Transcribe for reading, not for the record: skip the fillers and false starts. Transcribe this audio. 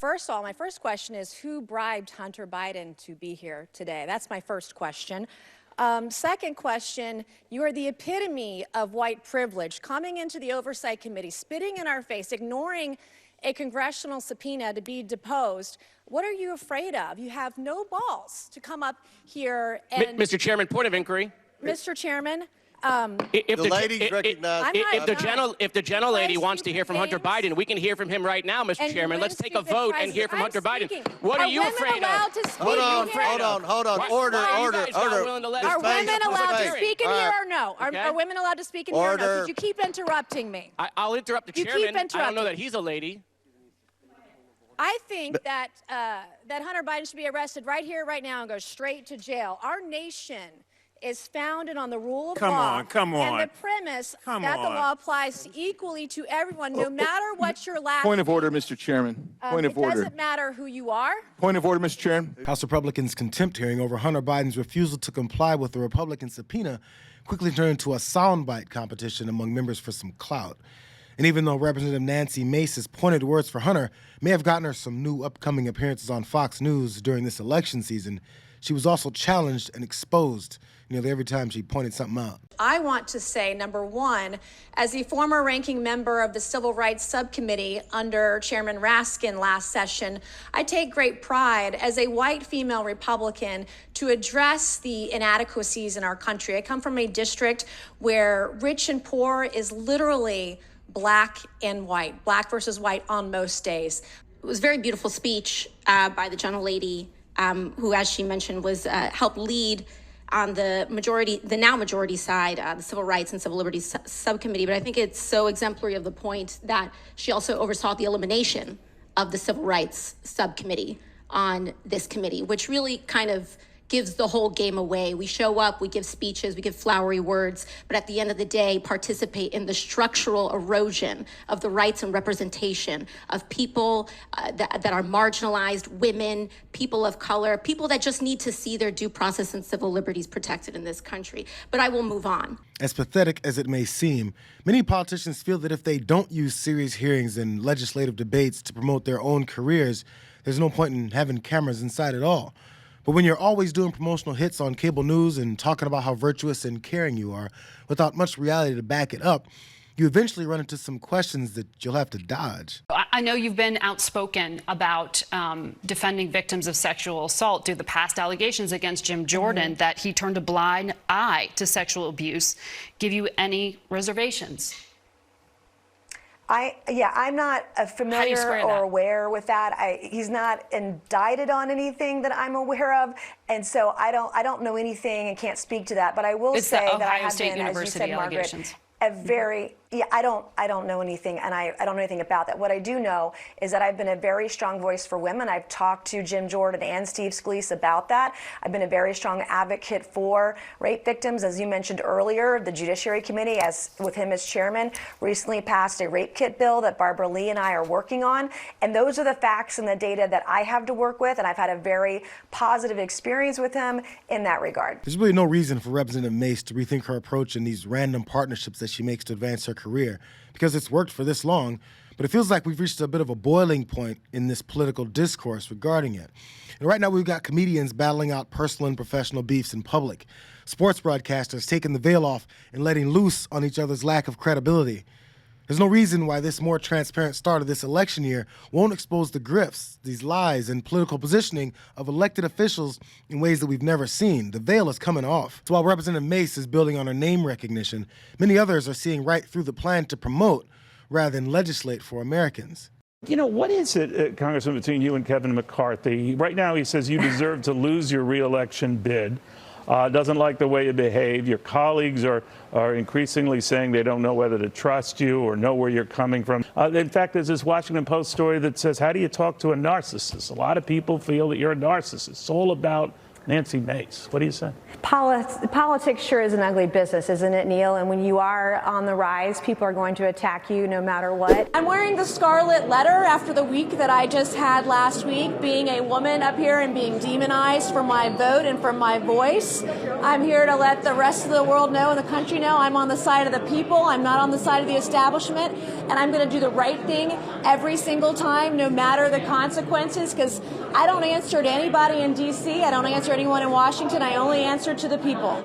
First of all, my first question is, who bribed Hunter Biden to be here today? That's my first question. Second question, you are the epitome of white privilege, coming into the Oversight Committee, spitting in our face, ignoring a congressional subpoena to be deposed. What are you afraid of? You have no balls to come up here and... Mr. Chairman, point of inquiry. Mr. Chairman, if the ladies recognize. If the gentlelady wants to hear from Hunter Biden, we can hear from him right now, Mr. Chairman. Let's take a vote and hear from Hunter Biden. What are you afraid of? Hold on. Order. Are women allowed to speak in here or no? Are women allowed to speak in here or no? Because you keep interrupting me. I'll interrupt the chairman. I don't know that he's a lady. I think that that Hunter Biden should be arrested right here, right now, and go straight to jail. Our nation is founded on the rule of law. Come on. And the premise that the law applies equally to everyone, no matter what your last Point of order, Mr. Chairman. Point of order. It doesn't matter who you are. Point of order, Mr. Chairman. House Republicans' contempt hearing over Hunter Biden's refusal to comply with the Republican subpoena quickly turned into a soundbite competition among members for some clout. And even though Representative Nancy Mace's pointed words for Hunter may have gotten her some new upcoming appearances on Fox News during this election season, she was also challenged and exposed nearly every time she pointed something out. I want to say, number one, as the former ranking member of the Civil Rights Subcommittee under Chairman Raskin last session, I take great pride as a white female Republican to address the inadequacies in our country. I come from a district where rich and poor is literally black and white, black versus white on most days. It was a very beautiful speech by the gentlelady who, as she mentioned, was helped lead on the now majority side, the Civil Rights and Civil Liberties Subcommittee. But I think it's so exemplary of the point that she also oversaw the elimination of the Civil Rights Subcommittee on this committee, which really kind of gives the whole game away. We show up, we give speeches, we give flowery words, but at the end of the day, participate in the structural erosion of the rights and representation of people that are marginalized, women, people of color, people that just need to see their due process and civil liberties protected in this country. But I will move on. As pathetic as it may seem, many politicians feel that if they don't use serious hearings and legislative debates to promote their own careers, there's no point in having cameras inside at all. But when you're always doing promotional hits on cable news and talking about how virtuous and caring you are without much reality to back it up, you eventually run into some questions that you'll have to dodge. I know you've been outspoken about defending victims of sexual assault due to the past allegations against Jim Jordan that he turned a blind eye to sexual abuse. Give you any reservations? I'm not familiar or aware with that. He's not indicted on anything that I'm aware of, and so I don't know anything and can't speak to that. But I will say that I have been, as you said, Margaret, I don't know anything, and I don't know anything about that. What I do know is that I've been a very strong voice for women. I've talked to Jim Jordan and Steve Scalise about that. I've been a very strong advocate for rape victims. As you mentioned earlier, the Judiciary Committee, with him as chairman, recently passed a rape kit bill that Barbara Lee and I are working on. And those are the facts and the data that I have to work with, and I've had a very positive experience with him in that regard. There's really no reason for Representative Mace to rethink her approach in these random partnerships that she makes to advance her career, because it's worked for this long, but it feels like we've reached a bit of a boiling point in this political discourse regarding it. And right now we've got comedians battling out personal and professional beefs in public, sports broadcasters taking the veil off and letting loose on each other's lack of credibility. There's no reason why this more transparent start of this election year won't expose the grifts, these lies, and political positioning of elected officials in ways that we've never seen. The veil is coming off. So while Representative Mace is building on her name recognition, many others are seeing right through the plan to promote rather than legislate for Americans. You know, what is it, Congressman, between you and Kevin McCarthy? Right now he says you deserve to lose your re-election bid. Doesn't like the way you behave. Your colleagues are increasingly saying they don't know whether to trust you or know where you're coming from. In fact, there's this Washington Post story that says, how do you talk to a narcissist? A lot of people feel that you're a narcissist. It's all about Nancy Mace. What do you say? Politics sure is an ugly business, isn't it, Neil? And when you are on the rise, people are going to attack you no matter what. I'm wearing the scarlet letter after the week that I just had last week, being a woman up here and being demonized for my vote and for my voice. I'm here to let the rest of the world know and the country know I'm on the side of the people. I'm not on the side of the establishment, and I'm going to do the right thing every single time, no matter the consequences, because I don't answer to anybody in D.C. I don't answer to anyone in Washington. I only answer to the people.